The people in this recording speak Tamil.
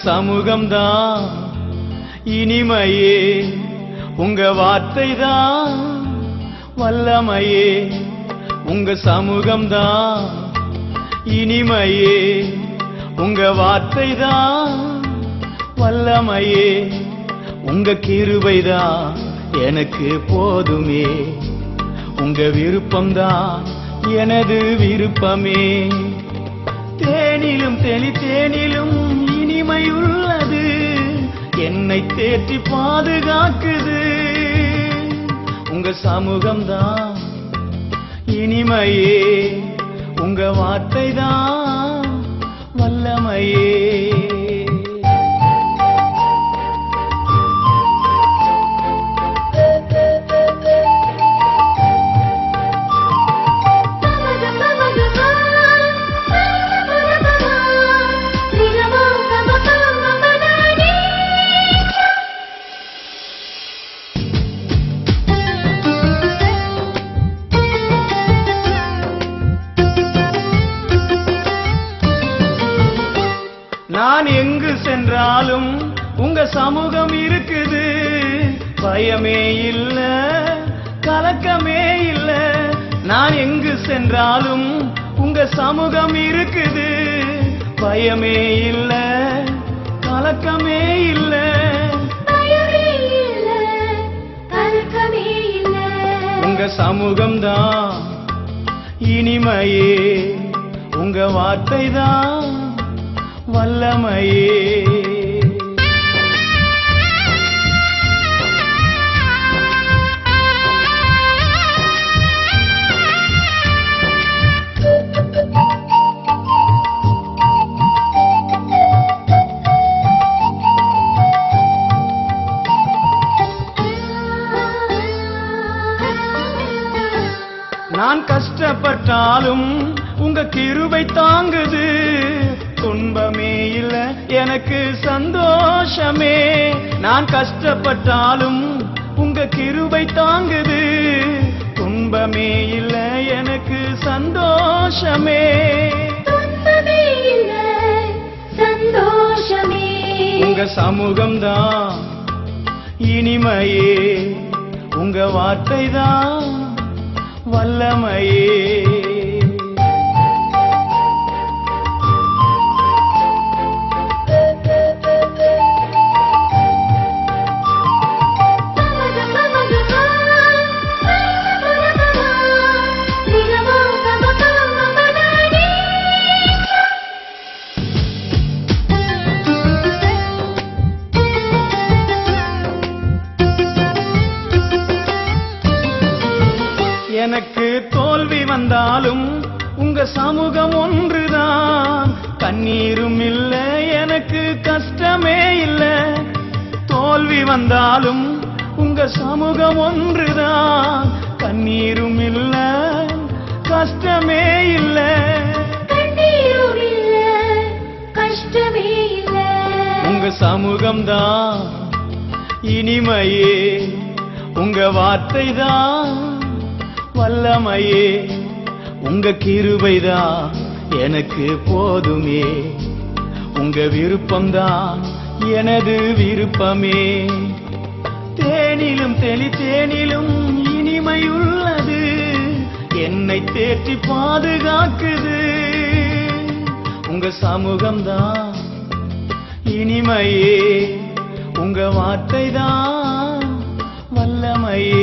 சமூகம்தான் இனிமையே, உங்க வார்த்தைதான் வல்லமையே. உங்க சமூகம்தான் இனிமையே, உங்க வார்த்தைதான் வல்லமையே. உங்க கிருபைதான் எனக்கு போதுமே, உங்க விருப்பம்தான் எனது விருப்பமே. தேனிலும் தேனிலும் இனிமையுள்ளது, என்னை தேற்றி பாதுகாக்குது. உங்க சமூகம்தான் இனிமையே, உங்க வார்த்தைதான் வல்லமையே. நான் எங்கு சென்றாலும் உங்க சமூகம் இருக்குது, பயமே இல்ல கலக்கமே இல்ல. நான் எங்கு சென்றாலும் உங்க சமூகம் இருக்குது, பயமே இல்ல கலக்கமே இல்ல. உங்க சமூகம்தான் இனிமையே, உங்க வார்த்தைதான் வல்லமையே. நான் கஷ்டப்பட்டாலும் உங்க கிருபை தாங்குது, துன்பமே இல்ல எனக்கு சந்தோஷமே. நான் கஷ்டப்பட்டாலும் உங்க கிருபை தாங்குது, துன்பமே இல்ல எனக்கு சந்தோஷமே. உங்க சமூகம்தான் இனிமையே, உங்க வார்த்தைதான் வல்லமையே. எனக்கு தோல்வி வந்தாலும் உங்க சமூகம் ஒன்றுதான், கண்ணீரும் இல்ல எனக்கு கஷ்டமே இல்ல. தோல்வி வந்தாலும் உங்க சமூகம் ஒன்றுதான், கண்ணீரும் இல்ல கஷ்டமே இல்ல. உங்க சமூகம்தான் இனிமையே, உங்க வார்த்தைதான் வல்லமையே. உங்க கிருபைதான் எனக்கு போதுமே, உங்க விருப்பம்தான் எனது விருப்பமே. தேனிலும் தேனிலும் இனிமையுள்ளது, என்னை தேற்றி பாதுகாக்குது. உங்க சமூகம்தான் இனிமையே, உங்க வார்த்தைதான் வல்லமையே.